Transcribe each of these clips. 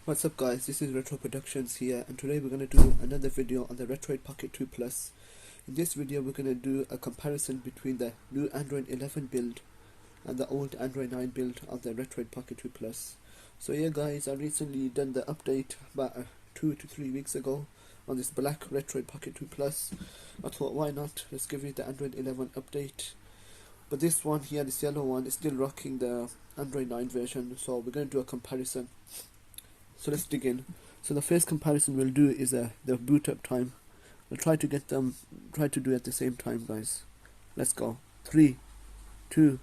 What's up guys, this is Retro Productions here, and today we're going to do another video on the Retroid Pocket 2 Plus. In this video we're going to do a comparison between the new Android 11 build and the old Android 9 build of the Retroid Pocket 2 Plus. So yeah guys, I recently done the update about 2 to 3 weeks ago on this black Retroid Pocket 2 Plus. I thought why not, let's give it the Android 11 update. But this one here, this yellow one, is still rocking the Android 9 version, so we're going to do a comparison. So let's dig in. So the first comparison we'll do is the boot up time. We'll try to do it at the same time guys. Let's go. 3, 2,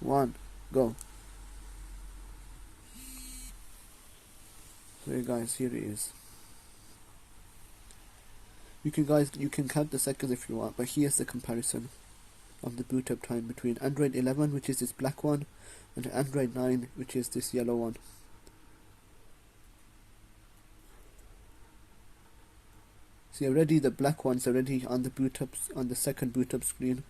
1, go. So yeah, guys, here it is. You can count the seconds if you want, but here's the comparison of the boot up time between Android 11, which is this black one, and Android 9, which is this yellow one. See, already the black one's already on the boot up, on the second boot up screen,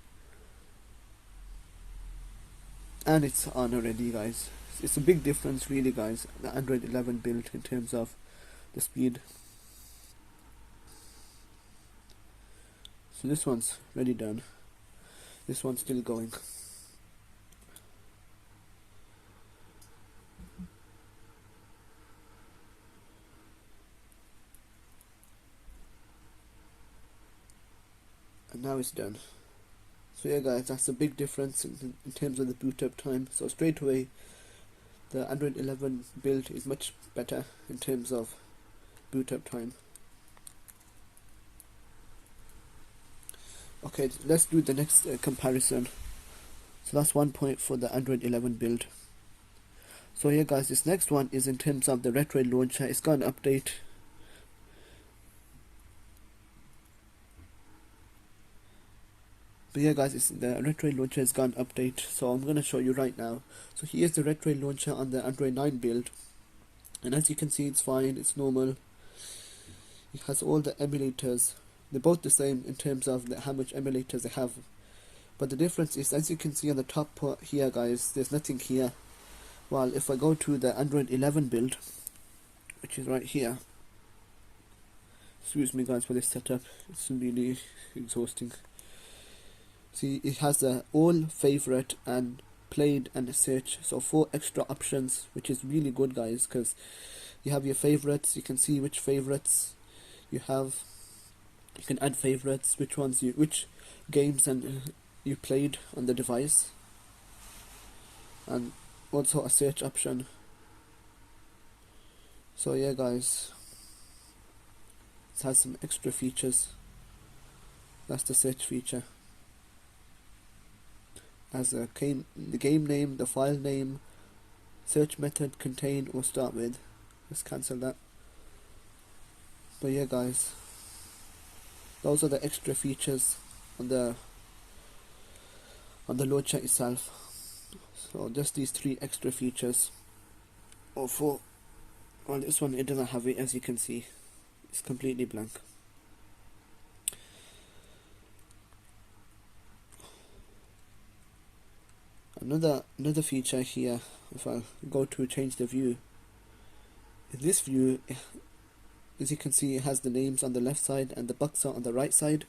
and it's on already guys. It's a big difference really guys, the Android 11 build in terms of the speed. So this one's already done, this one's still going. And now it's done. So yeah guys, that's a big difference in terms of the boot up time. So straight away the Android 11 build is much better in terms of boot up time. Okay, let's do the next comparison. So that's 1 point for the Android 11 build. So yeah guys, this next one is in terms of the Retroid launcher. It's got an update. But yeah guys, the Retroid launcher has got an update, so I'm going to show you right now. So here's the Retroid launcher on the Android 9 build, and as you can see it's fine, it's normal. It has all the emulators, they're both the same in terms of how much emulators they have. But the difference is, as you can see on the top part here guys, there's nothing here. While if I go to the Android 11 build, which is right here, excuse me guys for this setup, it's really exhausting. See, it has the all favorite and played and search, so 4 extra options, which is really good guys, because you have your favorites, you can see which favorites you have, you can add favorites, which games and you played on the device, and also a search option. So yeah guys, it has some extra features. That's the search feature. As the game name, the file name, search method, contain or start with. Let's cancel that. But yeah guys, those are the extra features on the launcher itself. So just these 3 extra features, or 4. Well, this one, it doesn't have it, as you can see, it's completely blank. Another feature here, if I go to change the view, in this view, as you can see, it has the names on the left side and the box on the right side.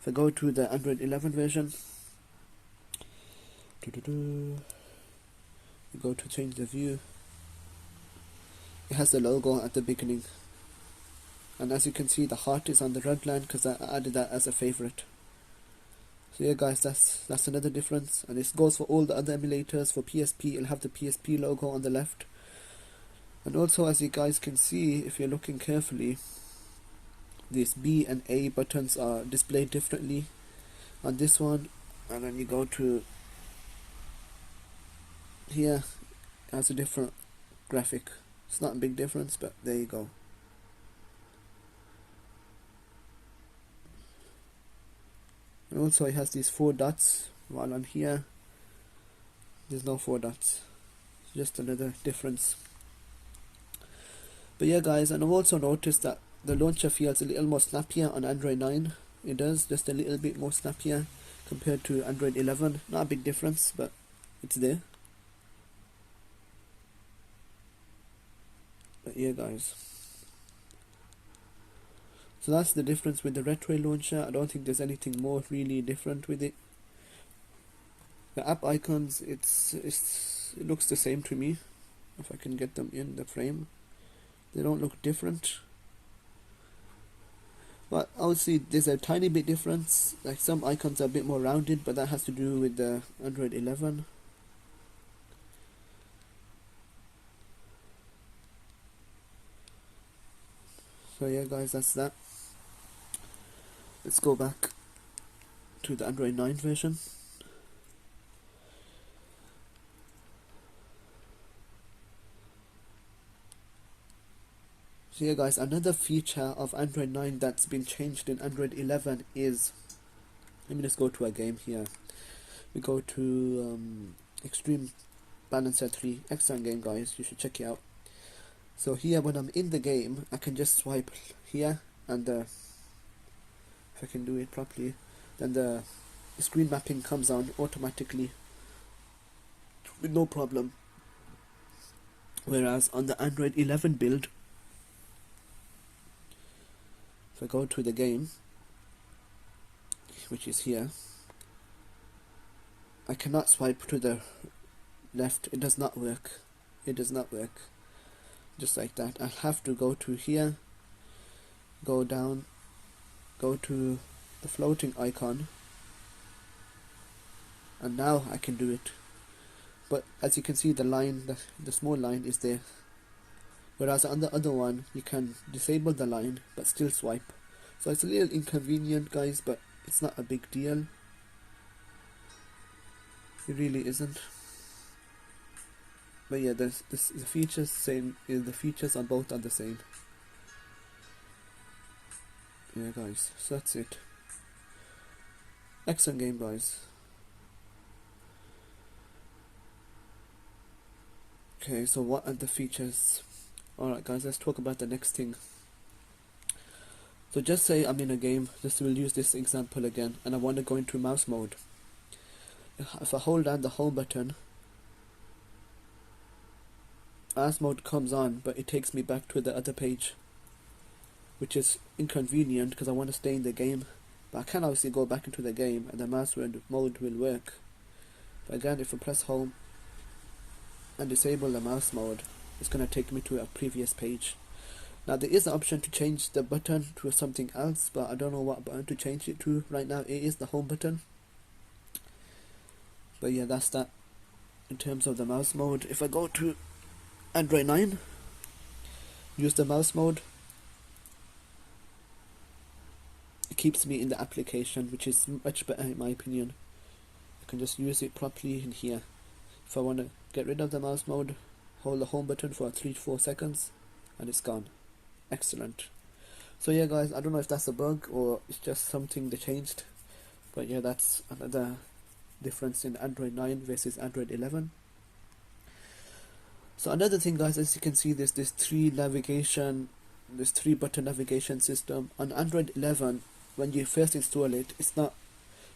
If I go to the Android 11 version, you go to change the view, it has the logo at the beginning, and as you can see the heart is on the red line because I added that as a favorite. So yeah guys, that's another difference, and this goes for all the other emulators. For PSP, it'll have the PSP logo on the left, and also as you guys can see, if you're looking carefully, these B and A buttons are displayed differently on this one, and then you go to here, it has a different graphic. It's not a big difference, but there you go. And also it has these 4 dots, while on here there's no 4 dots. Just another difference. But yeah guys, and I've also noticed that the launcher feels a little more snappier on Android 9. It does, just a little bit more snappier compared to Android 11. Not a big difference, but it's there. yeah guys, so that's the difference with the Retroid launcher. I don't think there's anything more really different with it. The app icons, it looks the same to me. If I can get them in the frame, they don't look different. But obviously there's a tiny bit difference, like some icons are a bit more rounded, but that has to do with the Android 11. So yeah guys, that's that. Let's go back to the Android 9 version. So yeah guys, another feature of Android 9 that's been changed in Android 11 is, let me just go to a game here. We go to Extreme Balancer 3, excellent game guys, you should check it out. So here when I'm in the game, I can just swipe here, and if I can do it properly, then the screen mapping comes on automatically with no problem. Whereas on the Android 11 build, if I go to the game, which is here, I cannot swipe to the left. It does not work. It does not work. Just like that. I have to go to here, go down, go to the floating icon, and now I can do it. But as you can see, the line, the small line is there. Whereas on the other one, you can disable the line but still swipe. So it's a little inconvenient guys, but it's not a big deal. It really isn't. But yeah, the features same. The features on both are the same. Yeah guys, so that's it. Excellent game guys. Okay, so what are the features? Alright guys, let's talk about the next thing. So just say I'm in a game, just we'll use this example again, and I want to go into mouse mode. If I hold down the home button, mouse mode comes on, but it takes me back to the other page, which is inconvenient because I want to stay in the game. But I can obviously go back into the game and the mouse mode will work. But again, if I press home and disable the mouse mode, it's going to take me to a previous page. Now there is an option to change the button to something else, but I don't know what button to change it to right now. It is the home button. But yeah, that's that in terms of the mouse mode. If I go to Android 9, use the mouse mode, it keeps me in the application, which is much better in my opinion. I can just use it properly in here. If I want to get rid of the mouse mode, hold the home button for 3-4 seconds and it's gone. Excellent. So yeah guys, I don't know if that's a bug or it's just something they changed, but yeah, that's another difference in Android 9 versus Android 11. So another thing guys, as you can see, there's this 3 button navigation system. On Android 11, when you first install it, it's not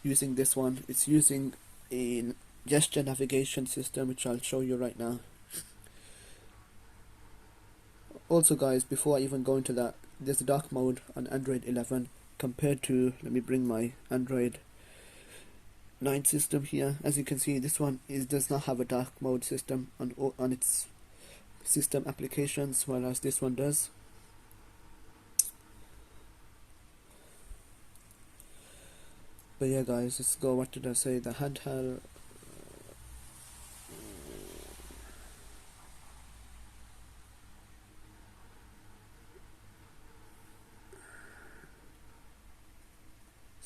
using this one, it's using a gesture navigation system, which I'll show you right now. Also guys, before I even go into that, there's a dark mode on Android 11 compared to, let me bring my Android 9 system here. As you can see, this one does not have a dark mode system on its system applications, whereas this one does. But yeah guys, let's go, what did I say, the handheld.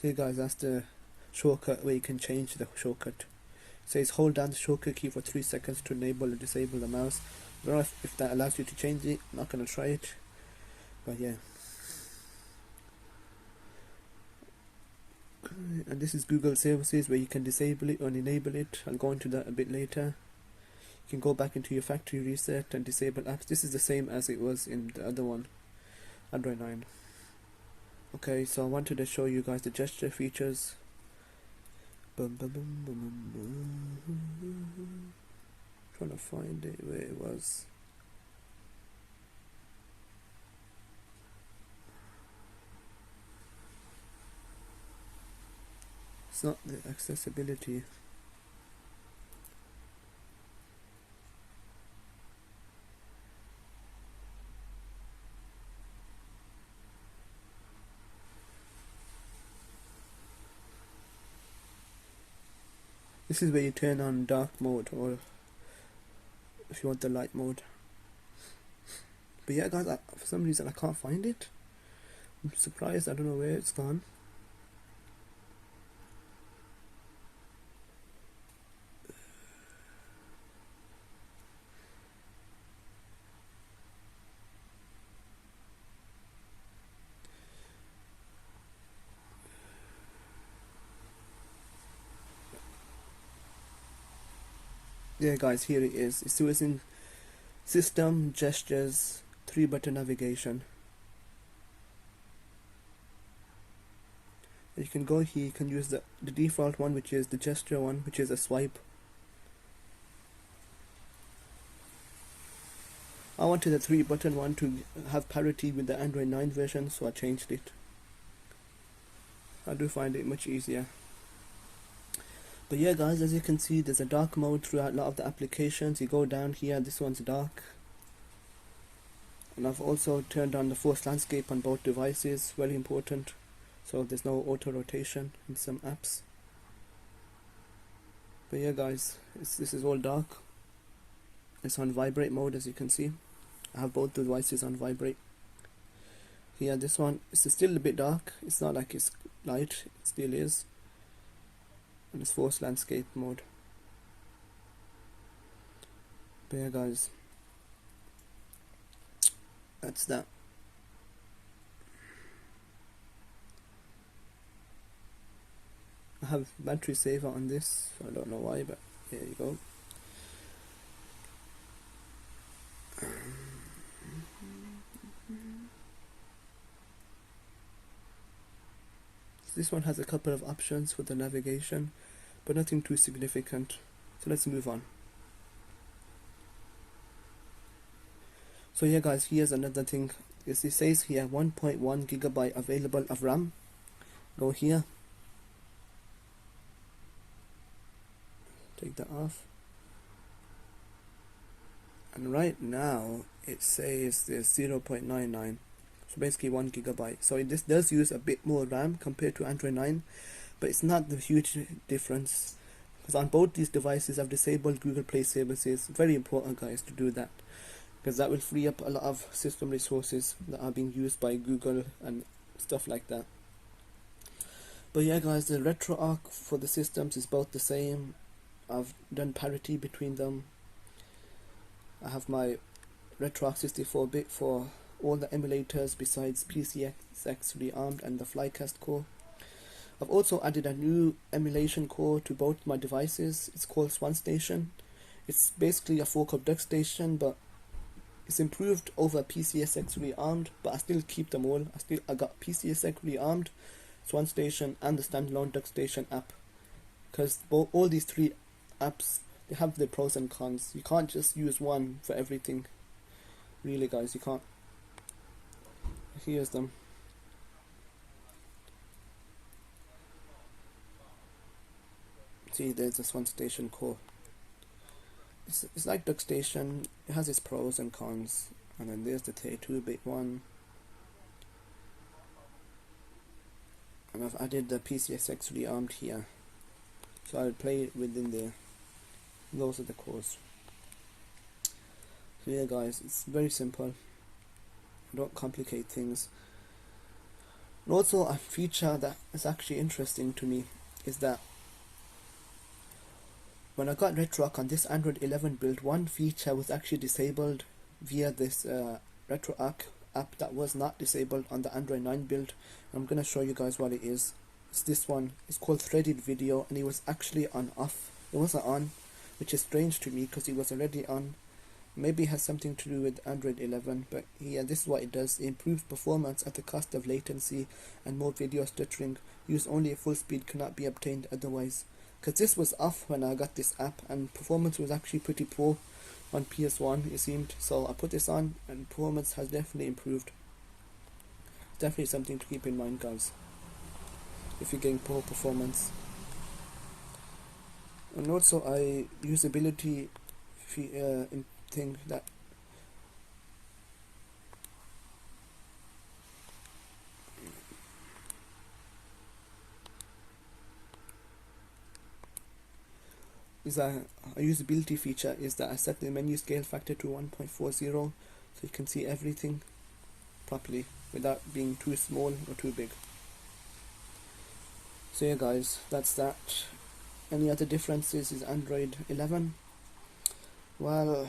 So guys, that's the shortcut where you can change the shortcut. It says hold down the shortcut key for 3 seconds to enable or disable the mouse. I don't know if that allows you to change it. I'm not going to try it, but yeah. And this is Google services where you can disable it or enable it. I'll go into that a bit later. You can go back into your factory reset and disable apps. This is the same as it was in the other one, Android 9. Okay, so I wanted to show you guys the gesture features. Trying to find it where it was. It's not the accessibility. This is where you turn on dark mode, or if you want the light mode. But yeah guys, for some reason I can't find it. I'm surprised, I don't know where it's gone. Yeah guys, here it is. It's using system, gestures, 3-button navigation. You can go here, you can use the default one, which is the gesture one, which is a swipe. I wanted the 3-button one to have parity with the Android 9 version, so I changed it. I do find it much easier. But yeah guys, as you can see, there's a dark mode throughout a lot of the applications. You go down here, this one's dark. And I've also turned on the forced landscape on both devices, very important. So there's no auto rotation in some apps. But yeah guys, this is all dark. It's on vibrate mode, as you can see. I have both devices on vibrate. Here, this one is still a bit dark. It's not like it's light, it still is. And it's forced landscape mode. But yeah guys, that's that. I have battery saver on this, I don't know why, but here you go. This one has a couple of options for the navigation, but nothing too significant. So let's move on. So yeah guys, here's another thing. It says here 1.1 gigabyte available of RAM. Go here. Take that off. And right now it says there's 0.99. So basically 1 gigabyte. So this does use a bit more RAM compared to Android 9, but it's not the huge difference, because on both these devices I've disabled Google Play services. Very important guys to do that, because that will free up a lot of system resources that are being used by Google and stuff like that. But yeah guys, the RetroArch for the systems is both the same. I've done parity between them. I have my RetroArch 64-bit for all the emulators besides PCX rearmed and the Flycast core. I've also added a new emulation core to both my devices. It's called SwanStation. It's basically a fork of DuckStation, but it's improved over PCSX rearmed, but I still keep them all. I got PCSX rearmed, SwanStation, and the standalone DuckStation app, because all these three apps, they have their pros and cons. You can't just use one for everything, really guys, you can't. Here's them. See, there's this SwanStation core. It's like DuckStation. It has its pros and cons. And then there's the 32-bit one. And I've added the PCSX rearmed here, so I'll play it within there. Those are the cores. So yeah guys, it's very simple. Don't complicate things. And also a feature that is actually interesting to me is that when I got RetroArch on this Android 11 build, one feature was actually disabled via this RetroArch app that was not disabled on the Android 9 build. I'm going to show you guys what it is. It's this one. It's called threaded video, and it was actually on off. It wasn't on, which is strange to me because it was already on. Maybe it has something to do with Android 11, but yeah, this is what it does. It improves performance at the cost of latency and more video stuttering. Use only at full speed, cannot be obtained otherwise. Because this was off when I got this app, and performance was actually pretty poor on PS1, it seemed. So I put this on, and performance has definitely improved. Definitely something to keep in mind guys, if you're getting poor performance. And also I usability thing that is a usability feature is that I set the menu scale factor to 1.40 so you can see everything properly without being too small or too big. So yeah guys, that's that. Any other differences is Android 11. Well,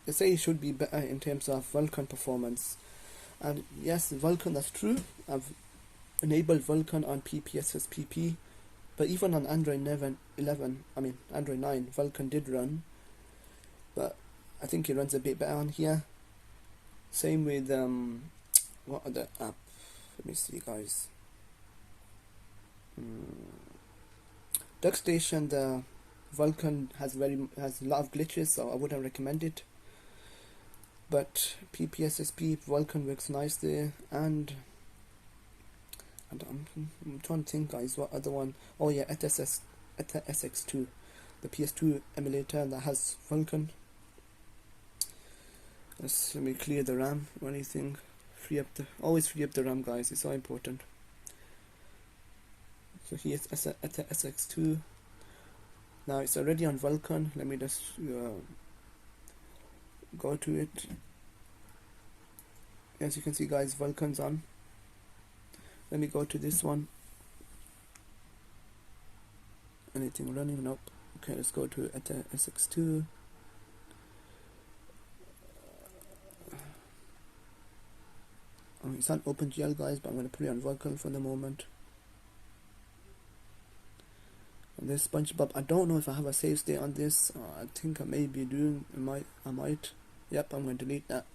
they say it should be better in terms of Vulkan performance. And yes, Vulkan, that's true. I've enabled Vulkan on PPSSPP, but even on Android 11, I mean Android 9, Vulkan did run. But I think it runs a bit better on here. Same with what other app? Let me see, guys. DuckStation, the Vulkan has a lot of glitches, so I wouldn't recommend it. But PPSSP Vulkan works nice there, and I'm trying to think, guys, what other one? Oh yeah, ETA SX2, the PS2 emulator that has Vulkan. Let me clear the RAM or anything. Always free up the RAM, guys. It's so important. So here's ETA SX2. Now it's already on Vulkan. Let me just go to it. As you can see, guys, Vulkan's on. Let me go to this one. Anything running? Nope. Okay, let's go to ETA SX2. It's on OpenGL, guys, but I'm going to put it on Vulkan for the moment. And this SpongeBob, I don't know if I have a save state on this. I think I may be doing. I might. Yep, I'm going to delete that.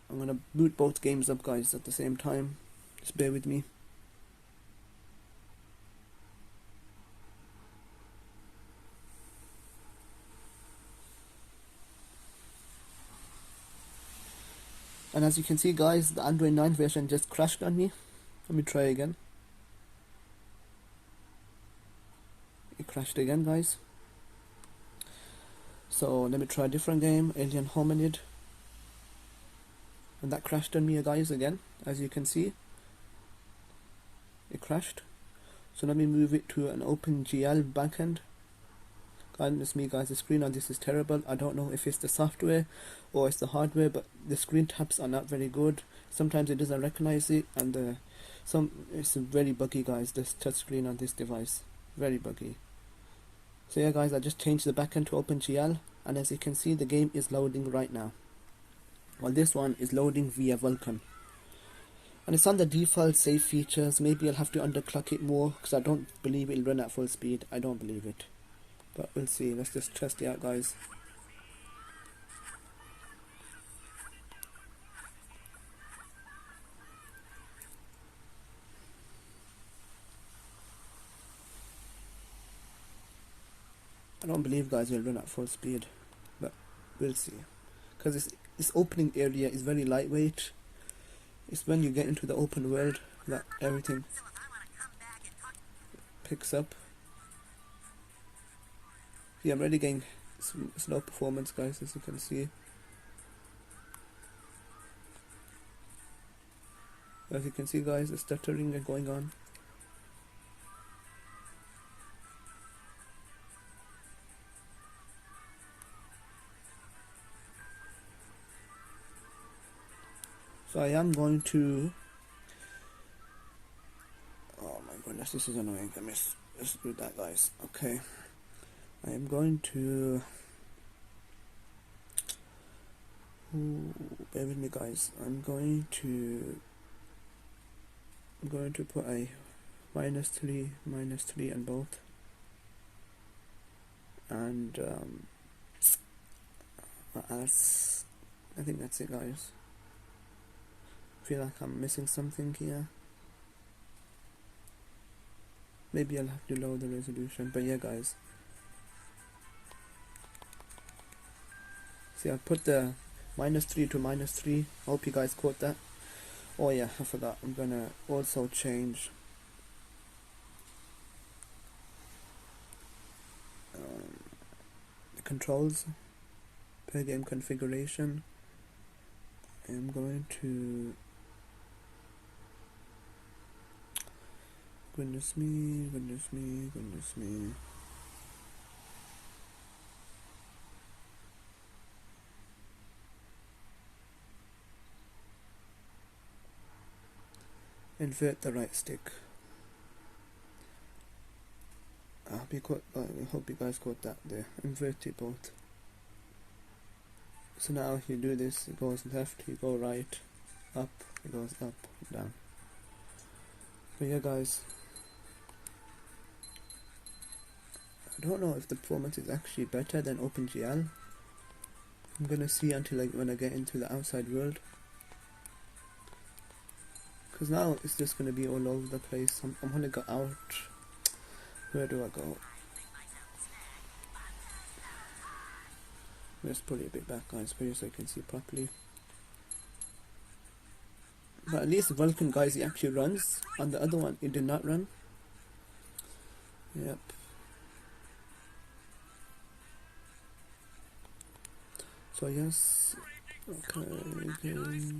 I'm going to boot both games up, guys, at the same time. Just bear with me. And as you can see, guys, the Android 9 version just crashed on me. Let me try again. It crashed again, guys. So let me try a different game, Alien Hominid. And that crashed on me, guys, again. As you can see, it crashed. So let me move it to an OpenGL backend. Goodness me, guys, the screen on this is terrible. I don't know if it's the software or it's the hardware, but the screen taps are not very good. Sometimes it doesn't recognize it, and it's very buggy, guys, this touch screen on this device. Very buggy. So yeah, guys, I just changed the backend to OpenGL, and as you can see, the game is loading right now. Well, this one is loading via Vulkan. And it's on the default save features. Maybe I'll have to underclock it more, because I don't believe it'll run at full speed. I don't believe it. But we'll see. Let's just test it out, guys. I don't believe, guys, it'll run at full speed. But we'll see. Because this opening area is very lightweight. It's when you get into the open world that everything picks up. Yeah, I'm already getting slow performance, guys, as you can see. As you can see, guys, the stuttering is going on. So I am going to... Oh my goodness, this is annoying. Let's do that, guys. Okay. I am going to... bear with me, guys. I'm going to put a -3 on both. And what else? I think that's it, guys. I feel like I'm missing something here. Maybe I'll have to lower the resolution, but yeah, guys. See, I put the -3 to -3. I hope you guys caught that. Oh yeah, I forgot. I'm gonna also change controls, per game configuration. I'm going to, goodness me, goodness me, goodness me. Invert the right stick. I hope you guys got that there. Invert it both. So now if you do this, it goes left, you go right, up, it goes up, down. But yeah guys, I don't know if the performance is actually better than OpenGL. I'm gonna see until when I get into the outside world. Because now it's just gonna be all over the place. I'm gonna go out. Where do I go? Let's put it a bit back guys for you so you can see properly. But at least Vulcan guys, it actually runs. On the other one it did not run. Yep. So yes. Okay.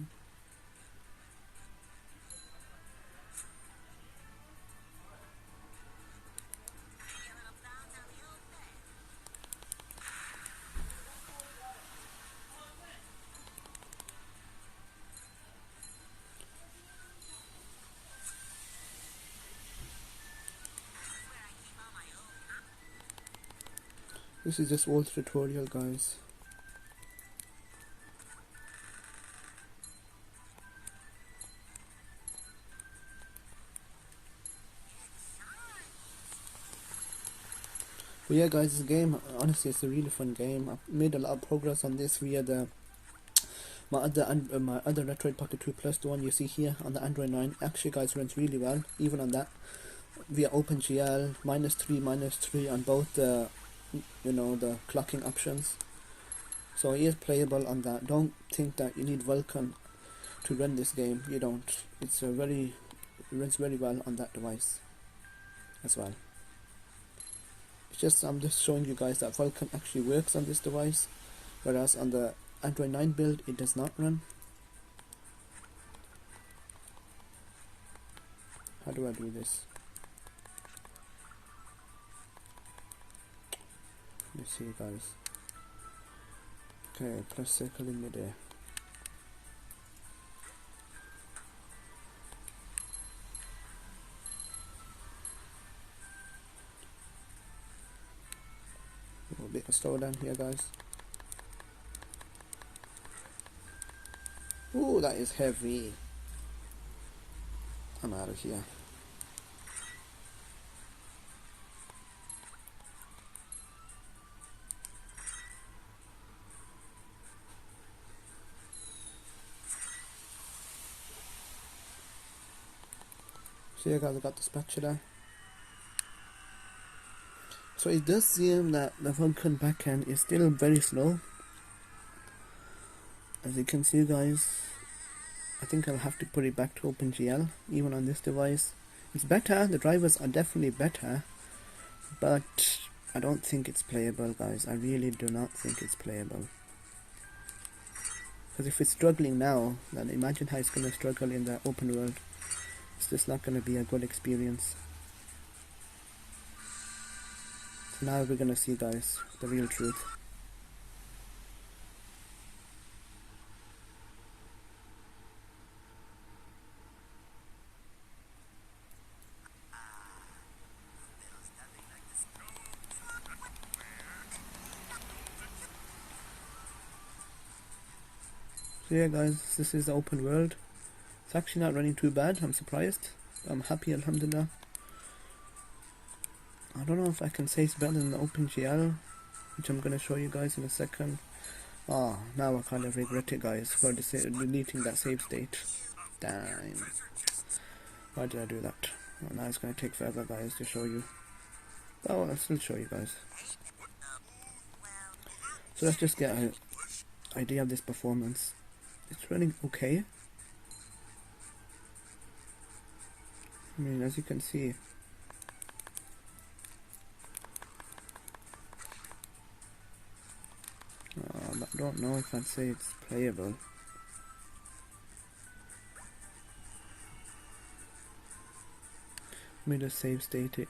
This is just old tutorial guys. But yeah guys, this game, honestly it's a really fun game. I've made a lot of progress on this via my other Retroid Pocket 2 Plus, the one you see here on the Android 9. Actually guys, runs really well, even on that, via OpenGL, -3 on both the, the clocking options. So it is playable on that. Don't think that you need Vulkan to run this game. You don't. It runs very well on that device as well. I'm just showing you guys that Vulkan actually works on this device, whereas on the Android 9 build it does not run. How do I do this? Let me see guys. Okay, press circle in midair. A bit of slowdown here guys. Ooh, that is heavy. I'm out of here. So yeah guys, I got the spatula. So it does seem that the Vulkan backend is still very slow. As you can see guys, I think I'll have to put it back to OpenGL, even on this device. It's better, the drivers are definitely better, but I don't think it's playable guys. I really do not think it's playable. Because if it's struggling now, then imagine how it's going to struggle in the open world. It's just not going to be a good experience. So now we're going to see guys, the real truth. So yeah guys, this is the open world. It's actually not running too bad, I'm surprised. I'm happy, alhamdulillah. I don't know if I can say it's better than the OpenGL, which I'm going to show you guys in a second. Now I kind of regret it guys for deleting that save state. Damn. Why did I do that? Well, now it's going to take forever guys to show you. Oh, I'll still show you guys. So let's just get an idea of this performance. It's running okay. I mean, as you can see, don't know if I'd say it's playable. Let me just save state it.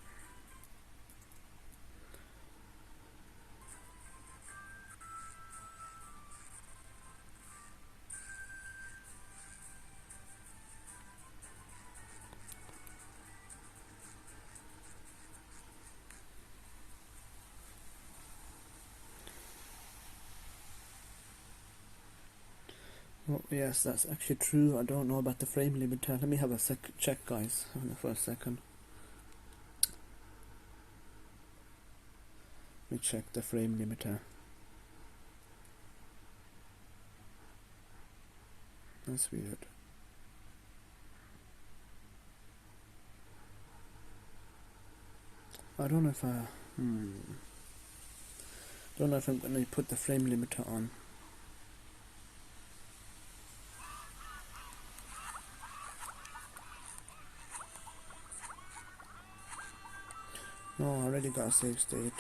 Oh yes, that's actually true. I don't know about the frame limiter. Let me have a check, guys, for a second. Let me check the frame limiter. That's weird. I don't know if don't know if I'm gonna put the frame limiter on. No, I already got a save state.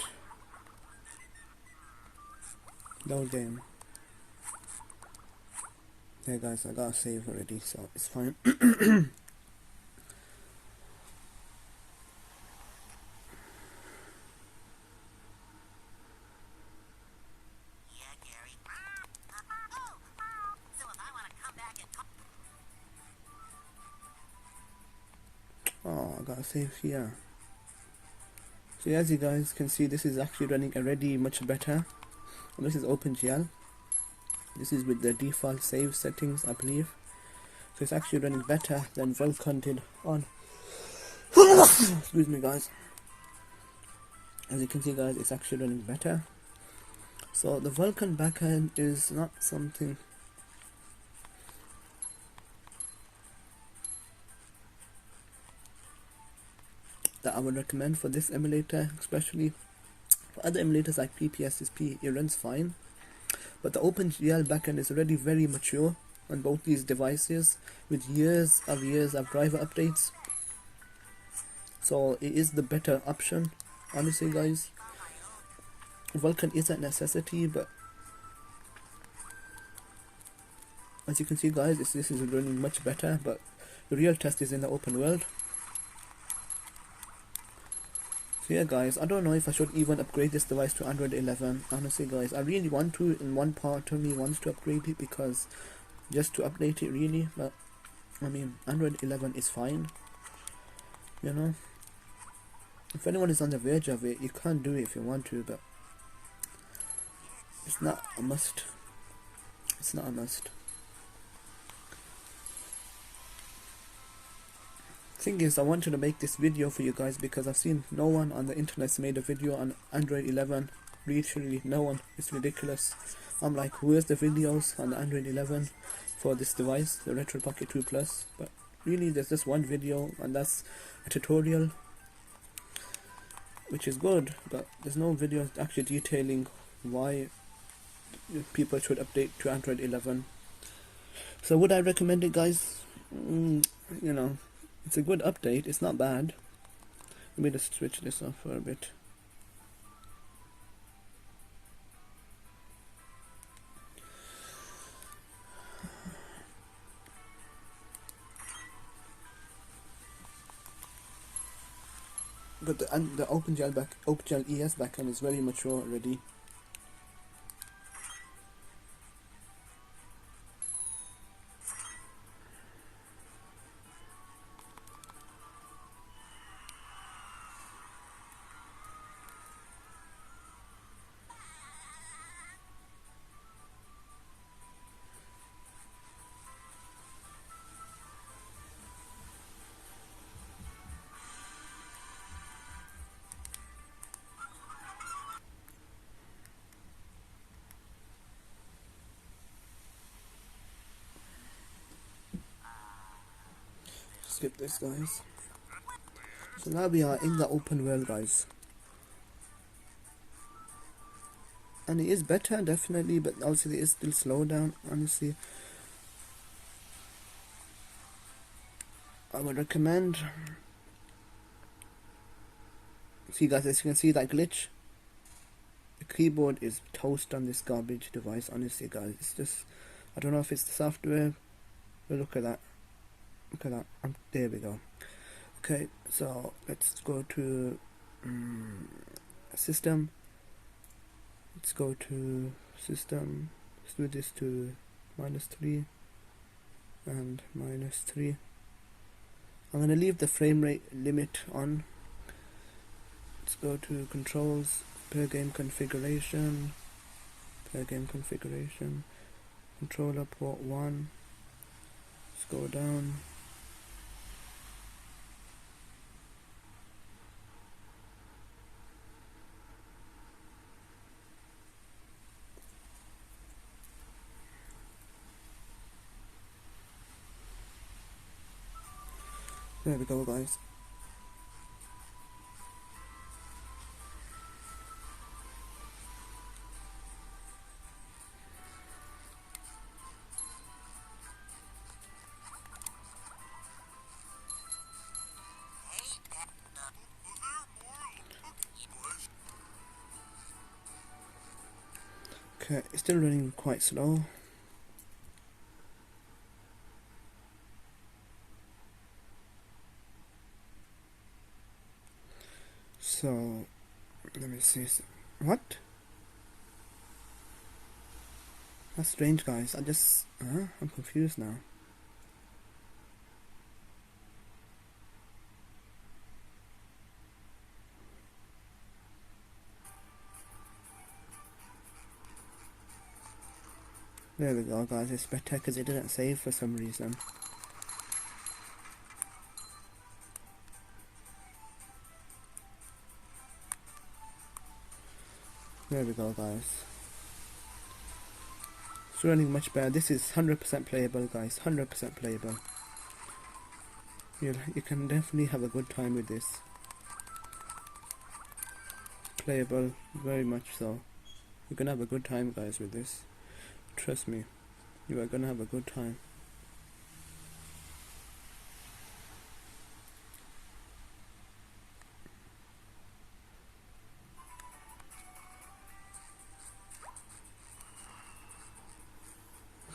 Load game. Hey guys, I got a save already, so it's fine. Oh, I got a save here. So as you guys can see, this is actually running already much better. And this is OpenGL. This is with the default save settings, I believe. So it's actually running better than Vulkan did on. Excuse me, guys. As you can see, guys, it's actually running better. So the Vulkan backend is not something that I would recommend for this emulator, especially. For other emulators like PPSSP, it runs fine. But the OpenGL backend is already very mature on both these devices with years of driver updates. So it is the better option, honestly, guys. Vulkan is a necessity, but as you can see, guys, this is running much better. But the real test is in the open world. So yeah, guys, I don't know if I should even upgrade this device to Android 11. Honestly, guys, I really want to. In one part of me wants to upgrade it, because just to update it, really. But I mean, Android 11 is fine. You know, if anyone is on the verge of it, you can't do it if you want to, but it's not a must. It's not a must. Thing is, I wanted to make this video for you guys because I've seen no one on the internet's made a video on Android 11. Literally no one. It's ridiculous. I'm like, where's the videos on the Android 11 for this device, the Retroid Pocket 2 Plus? But really, there's just one video, and that's a tutorial, which is good, but there's no video actually detailing why people should update to Android 11. So would I recommend it, guys? You know, it's a good update, it's not bad. Let me just switch this off for a bit. But the OpenGL ES backend is very mature already. Skip this, guys. So now we are in the open world, guys, and it is better, definitely, but obviously it is still slow down. Honestly, I would recommend. See, guys, as you can see that glitch, keyboard is toast on this garbage device, honestly guys. It's just, I don't know if it's the software, but look at that. Look at that. There we go. Okay, so let's go to system. Let's go to system. Let's do this to -3 and -3. I'm going to leave the frame rate limit on. Let's go to controls, per game configuration, controller port 1. Let's go down. There we go, guys. Okay, it's still running quite slow. So, let me see. What? That's strange, guys. I'm confused now. There we go, guys. It's better because it didn't save for some reason. There we go, guys. It's running much better. This is 100% playable, guys. 100% playable. You can definitely have a good time with this. Playable, very much so. You're gonna have a good time, guys, with this. Trust me, you are gonna have a good time.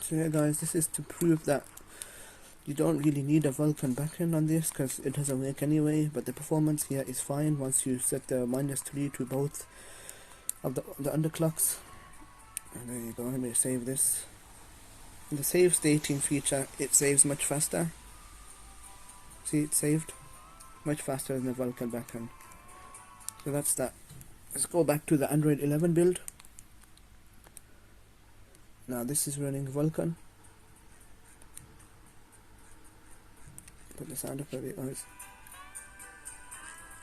So yeah, guys, this is to prove that you don't really need a Vulkan backend on this because it doesn't work anyway, but the performance here is fine once you set the -3 to both of the underclocks. And there you go. Let me save this. The save stating feature, it saves much faster. See, it saved much faster than the Vulkan backend. So that's that. Let's go back to the Android 11 build. Now this is running Vulkan. Put the sound up a bit, guys.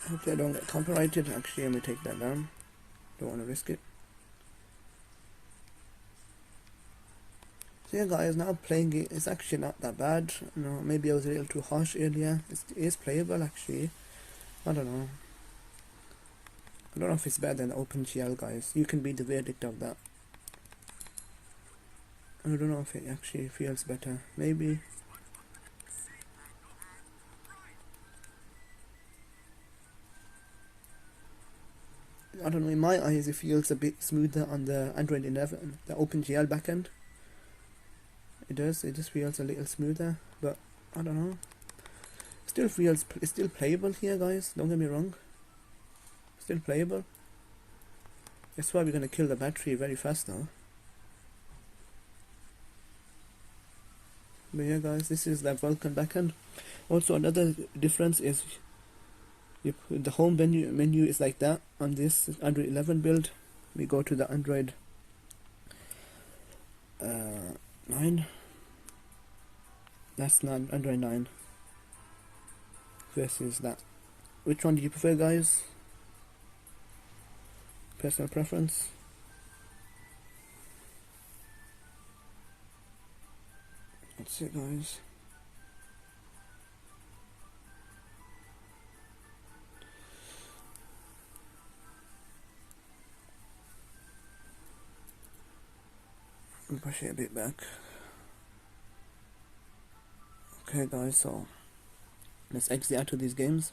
Hopefully I don't get copyrighted. Actually, let me take that down. Don't want to risk it. So yeah, guys, now playing it, it's actually not that bad. You know, maybe I was a little too harsh earlier. It is playable, actually. I don't know. I don't know if it's better than OpenGL, guys. You can be the verdict of that. I don't know if it actually feels better. Maybe. I don't know, in my eyes it feels a bit smoother on the Android 11, the OpenGL backend. It just feels a little smoother, but I don't know. It's still playable here, guys, don't get me wrong. Still playable. That's why we're gonna kill the battery very fast now. But yeah, guys, this is the Vulkan backend. Also, another difference is the home menu is like that on this Android 11 build. We go to the Android 9. That's not Android 9 versus that. Which one do you prefer, guys? Personal preference. That's it, guys. I'll push it a bit back. Okay, guys, so let's exit out of these games.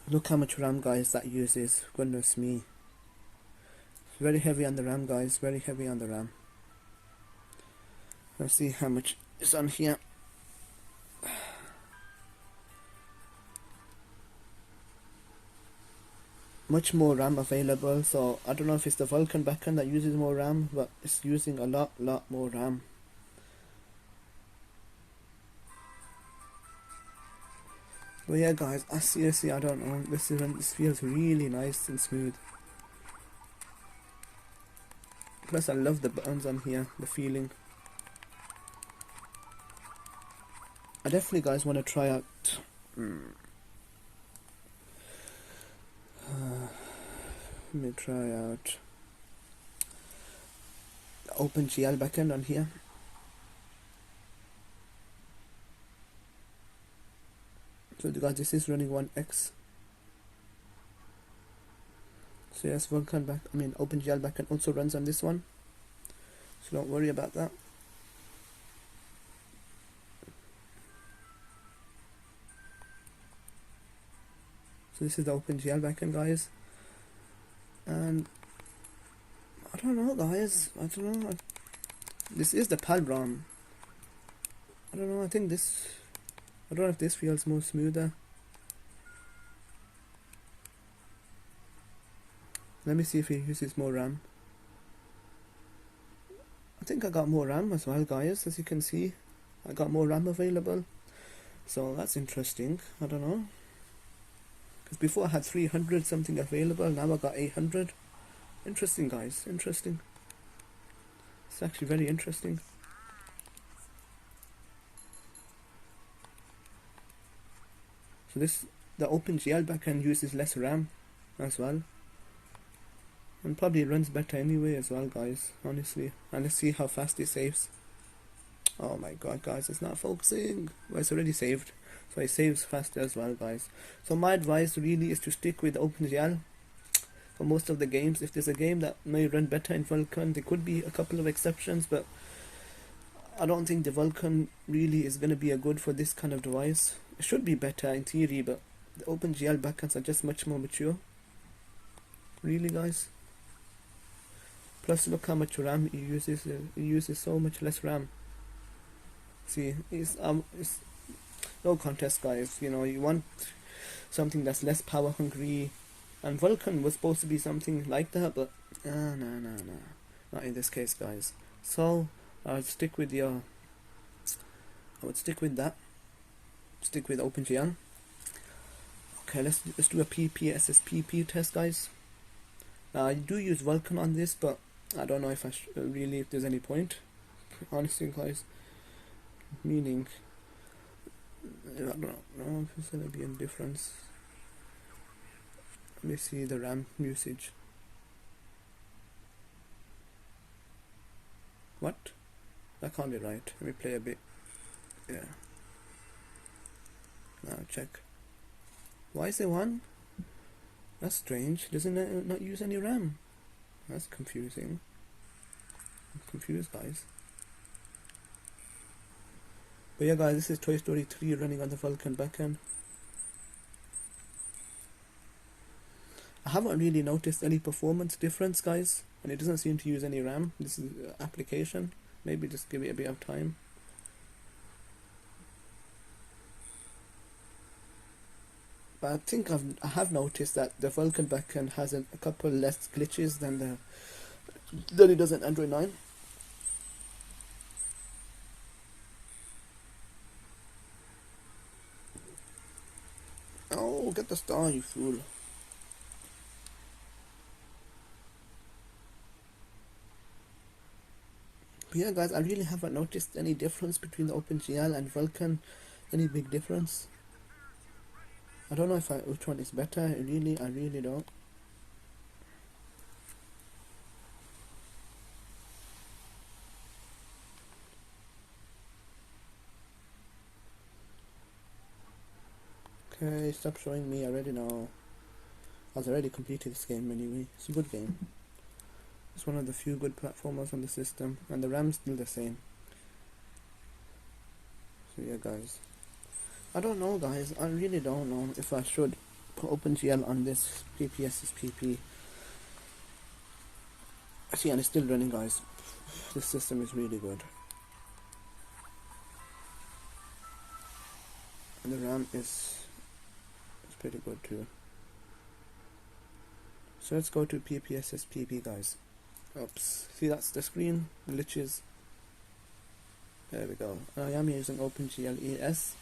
Look how much RAM, guys, that uses. Goodness me. Very heavy on the RAM, guys, very heavy on the RAM. Let's see how much is on here. Much more RAM available, so I don't know if it's the Vulkan backend that uses more RAM, but it's using a lot more RAM. But yeah, guys, seriously, I don't know. This feels really nice and smooth. Plus, I love the buttons on here, the feeling. I definitely, guys, want to try out. Let me try out the OpenGL backend on here. So guys, this is running 1x. So yes, OpenGL backend also runs on this one. So don't worry about that. So this is the OpenGL backend, guys. And I don't know, guys. I don't know. This is the PAL ROM. I don't know. I don't know if this feels more smoother. Let me see if it uses more RAM. I think I got more RAM as well, guys. As you can see, I got more RAM available. So that's interesting. I don't know. Because before I had 300 something available. Now I got 800. Interesting, guys. Interesting. It's actually very interesting. So the OpenGL backend uses less RAM as well, and probably runs better anyway as well, guys, honestly. And let's see how fast it saves. Oh my god, guys, it's not focusing. Well, it's already saved, so it saves faster as well, guys. So my advice really is to stick with OpenGL for most of the games. If there's a game that may run better in Vulkan, there could be a couple of exceptions, but I don't think the Vulkan really is going to be a good for this kind of device. It should be better in theory, but the OpenGL backends are just much more mature. Really, guys. Plus, look how much RAM it uses. It uses so much less RAM. See, it's no contest, guys. You know, you want something that's less power hungry, and Vulkan was supposed to be something like that, but no, not in this case, guys. So I would stick with that. Stick with OpenGL. Okay, let's do a PPSSPP test, guys. I do use Vulkan on this, but I don't know if if there's any point, honestly, guys. Meaning, I don't know if it's gonna be a difference. Let me see the RAM usage. What? That can't be right. Let me play a bit. Yeah. Now check. Why is it 1? That's strange. Doesn't it not use any RAM? That's confusing. I'm confused, guys. But yeah, guys, this is Toy Story 3 running on the Vulkan backend. I haven't really noticed any performance difference, guys, and it doesn't seem to use any RAM. This is application. Maybe just give it a bit of time. But I think I have noticed that the Vulkan backend has a couple less glitches than it does in Android 9. Oh, get the star, you fool. But yeah, guys, I really haven't noticed any difference between the OpenGL and Vulkan. Any big difference? I don't know which one is better. I really don't. Okay, stop showing me. I already know. I was already completed this game anyway. It's a good game. It's one of the few good platformers on the system, and the RAM's still the same. So yeah, guys. I don't know, guys. I really don't know if I should put OpenGL on this PPSSPP. See, and it's still running, guys. This system is really good. And the RAM is pretty good too. So let's go to PPSSPP, guys. Oops. See, that's the screen glitches. There we go. I am using OpenGL ES.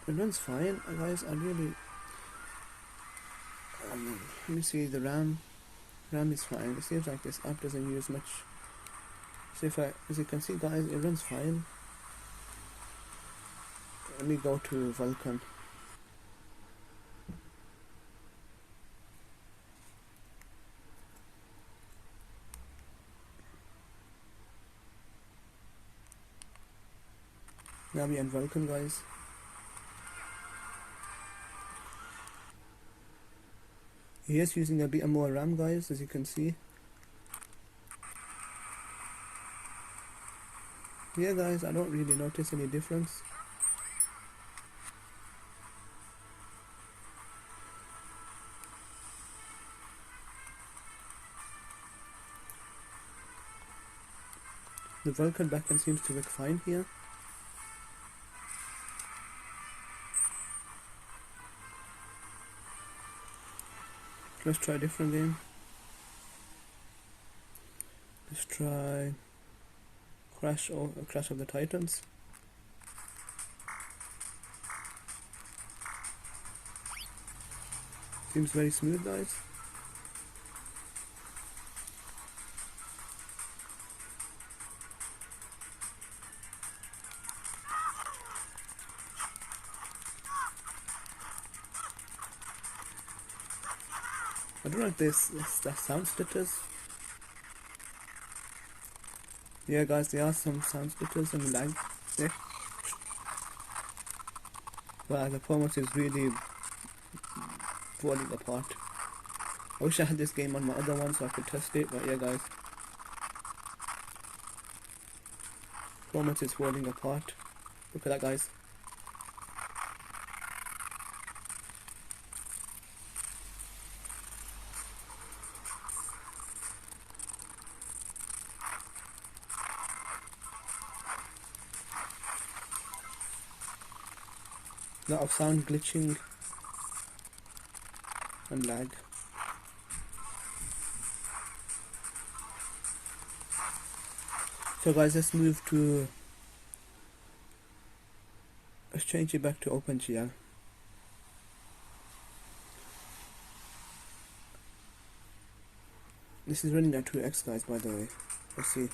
It runs fine, guys. I really. Let me see the RAM. RAM is fine. It seems like this app doesn't use much. So if as you can see, guys, it runs fine. Let me go to Vulkan. Now we're in Vulkan, guys. He is using a bit more RAM, guys, as you can see. Yeah, guys, I don't really notice any difference. The Vulkan backend seems to work fine here. Let's try a different game. Let's try Crash of the Titans. Seems very smooth, guys. I don't know if that sound stutters. Yeah, guys, there are some sound stutters and lag. Yeah. Wow, the performance is really falling apart. I wish I had this game on my other one so I could test it, but yeah, guys, performance is falling apart. Look at that, guys. Lot of sound glitching and lag. So guys, let's change it back to OpenGL. This is running at 2x, guys, by the way. Let's see.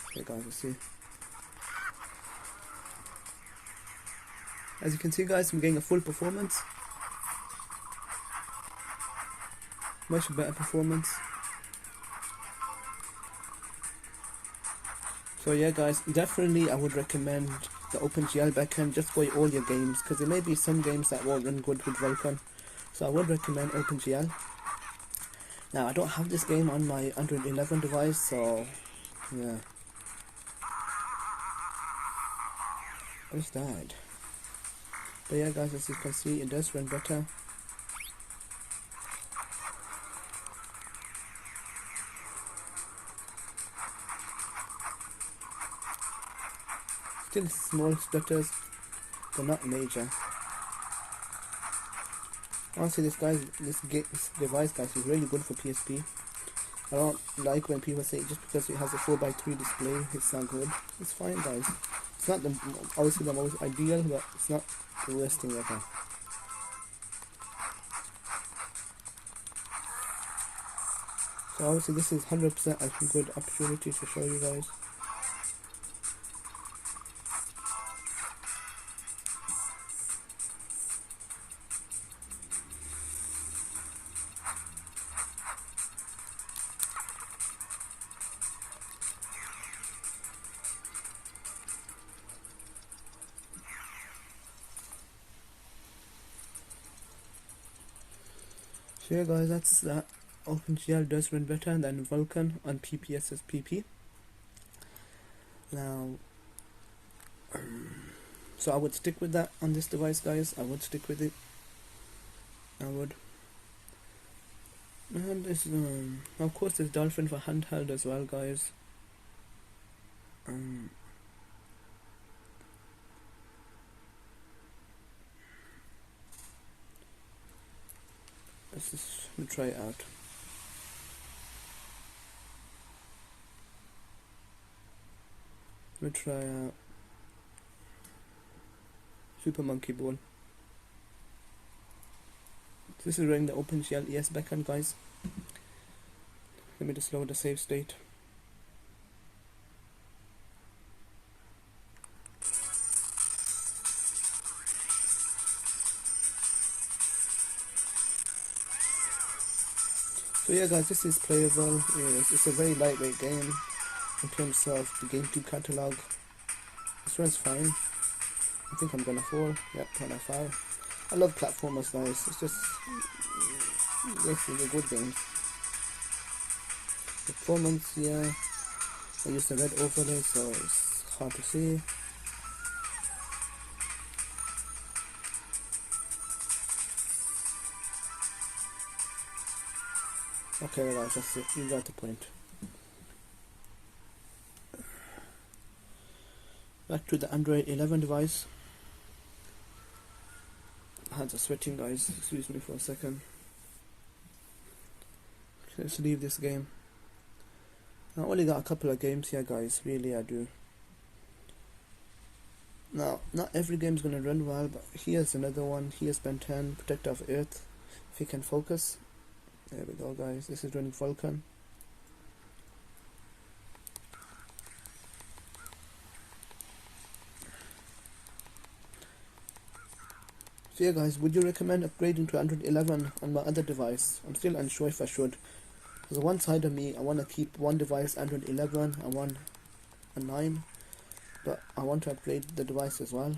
Okay, guys, let's see. As you can see, guys, I'm getting a full performance. Much better performance. So yeah, guys, definitely I would recommend the OpenGL backend just for all your games, because there may be some games that won't run good with Vulkan. So I would recommend OpenGL. Now, I don't have this game on my Android 11 device, so yeah. I just died. But yeah, guys, as you can see, it does run better. Still small stutters, but not major. Honestly, this device, guys, is really good for PSP. I don't like when people say just because it has a 4x3 display, it's not good. It's fine, guys. It's not obviously the most ideal, but it's not the worst thing ever. So obviously this is 100% a good opportunity to show you guys. So yeah, guys, that's that. OpenGL does run better than Vulkan on PPSSPP. Now, so I would stick with that on this device, guys. I would stick with it. I would. And this, of course, there's Dolphin for handheld as well, guys. Let me try it out. Let me try out Super Monkey Ball. This is running the OpenGL ES backend, guys. Let me just load the save state. So yeah, guys, this is playable. It's a very lightweight game in terms of the GameCube catalog. This runs fine. I think I'm gonna fall. Yep, 25. I love platformers, guys. It's just basically a good game. Performance, yeah. I use the red overlay, so it's hard to see. Okay, guys, that's it. You got the point. Back to the Android 11 device. Hands are sweating, guys. Excuse me for a second. Let's leave this game. I only got a couple of games here, guys. Really, I do. Now, not every game's gonna run well, but here's another one. Here's Ben 10, Protector of Earth. If you can focus. There we go, guys. This is running Vulkan. So yeah, guys, would you recommend upgrading to Android 11 on my other device? I'm still unsure if I should. Because on one side of me, I want to keep one device Android 11 and one a 9. But I want to upgrade the device as well.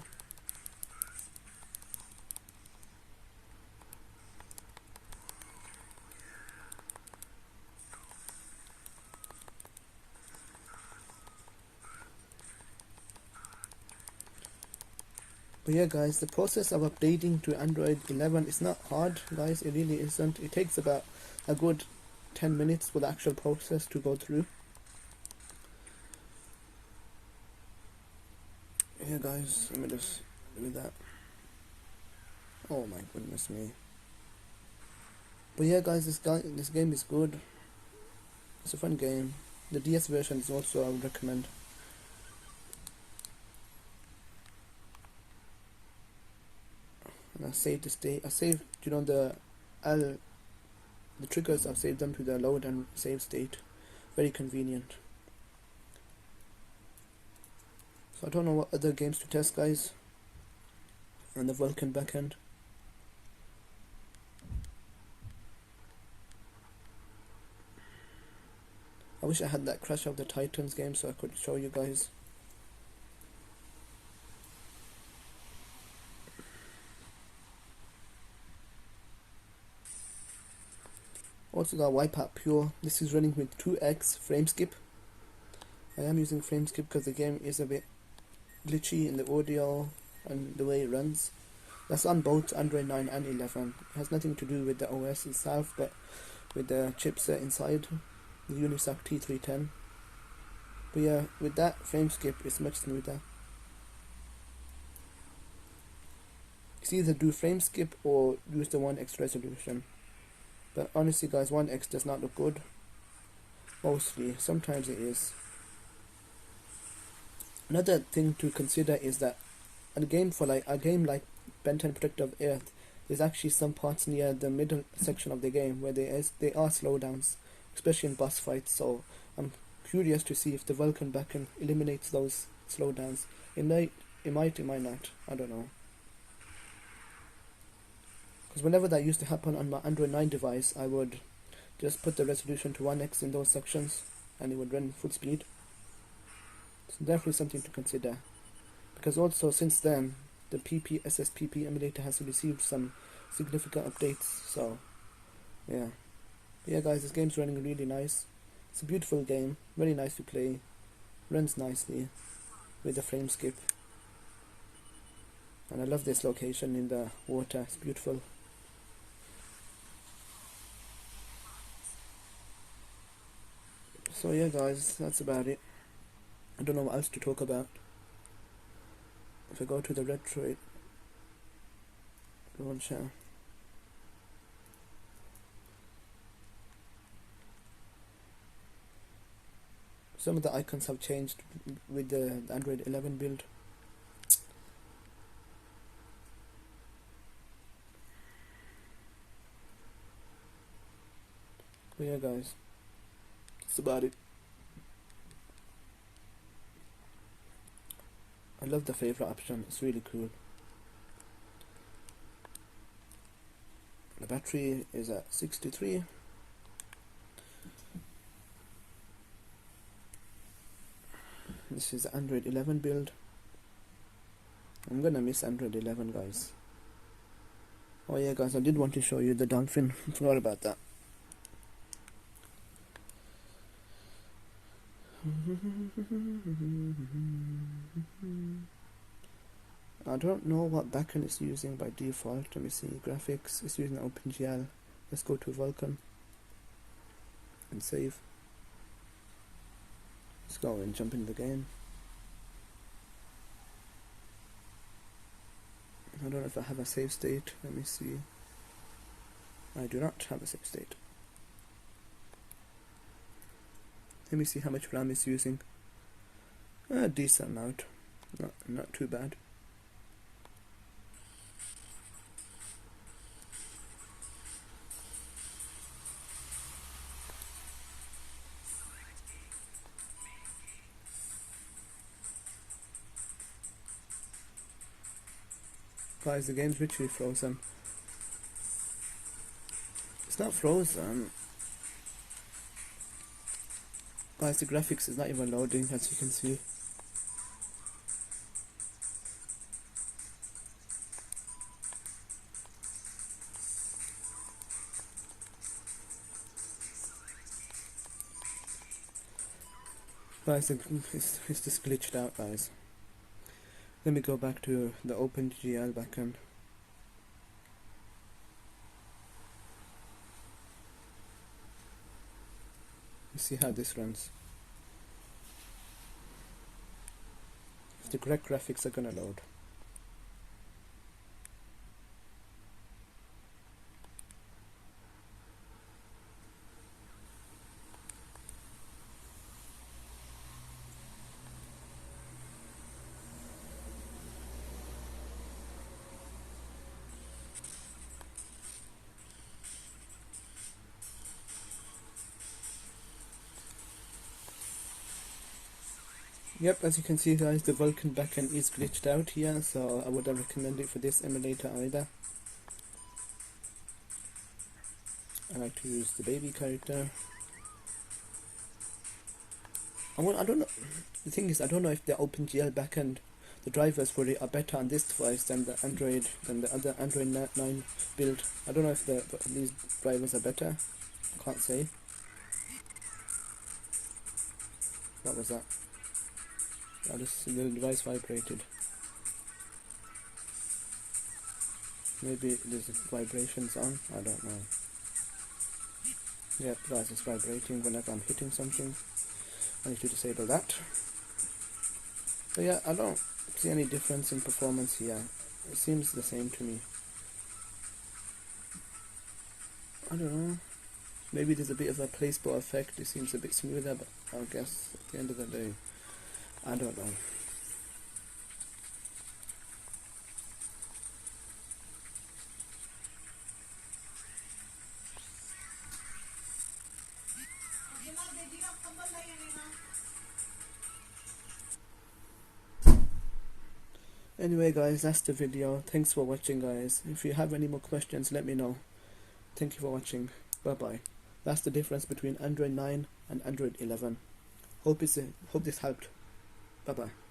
But yeah, guys, the process of updating to Android 11 is not hard, guys. It really isn't. It takes about a good 10 minutes for the actual process to go through. Yeah, guys, let me just do that. Oh my goodness me. But yeah, guys, this game is good. It's a fun game. The DS version is also, I would recommend. And I saved the state. I saved, the triggers. I've saved them to the load and save state. Very convenient. So I don't know what other games to test, guys. On the Vulkan backend. I wish I had that Crash of the Titans game so I could show you guys. Also got Wipeout Pure. This is running with 2x frame skip. I am using frame skip because the game is a bit glitchy in the audio and the way it runs. That's on both Android 9 and 11. It has nothing to do with the OS itself, but with the chipset inside, the Unisoc T310. But yeah, with that frame skip, it's much smoother. It's either do frame skip or use the 1x resolution. But honestly, guys, 1x does not look good. Mostly, sometimes it is. Another thing to consider is that a game like Ben 10 Protector of Earth, there's actually some parts near the middle section of the game where there are slowdowns, especially in boss fights. So I'm curious to see if the Vulkan backend eliminates those slowdowns. It might, it might not. I don't know. Because whenever that used to happen on my Android 9 device, I would just put the resolution to 1x in those sections and it would run full speed. So definitely something to consider. Because also since then, the SSPP emulator has received some significant updates. So yeah. But yeah, guys, this game's running really nice. It's a beautiful game, very nice to play, runs nicely with the frame skip. And I love this location in the water, it's beautiful. So yeah guys, that's about it. I don't know what else to talk about. If I go to the Retroid launcher, some of the icons have changed with the Android 11 build. But yeah guys, that's about it. I love the favorite option, it's really cool. The battery is at 63. This is the Android 11 build. I'm gonna miss Android 11 guys. Oh yeah guys, I did want to show you the dolphin. Forgot about that. I don't know what backend it's using by default. Let me see. Graphics, it's using OpenGL. Let's go to Vulkan and save. Let's go and jump in the game. I don't know if I have a save state. Let me see. I do not have a save state. Let me see how much RAM it's using. A decent amount. Not too bad. Guys, the game's literally frozen. It's not frozen. Guys, the graphics is not even loading, as you can see. Guys, it's just glitched out, guys. Let me go back to the OpenGL backend. You see how this runs. If the correct graphics are gonna load. Yep, as you can see guys, the Vulkan backend is glitched out here, so I wouldn't recommend it for this emulator either. I like to use the baby character. I don't know. The thing is, I don't know if the OpenGL backend, the drivers for it are better on this device than the other Android 9 build. I don't know if these drivers are better. I can't say. What was that? Oh, this little device vibrated. Maybe there's vibrations on. I don't know. Yep, guys, it's vibrating whenever I'm hitting something. I need to disable that. So yeah, I don't see any difference in performance here. It seems the same to me. I don't know. Maybe there's a bit of a placebo effect. It seems a bit smoother, but I guess at the end of the day, I don't know. Anyway guys, that's the video. Thanks for watching guys. If you have any more questions, let me know. Thank you for watching. Bye bye. That's the difference between Android 9 and Android 11. Hope this helped. Bye bye.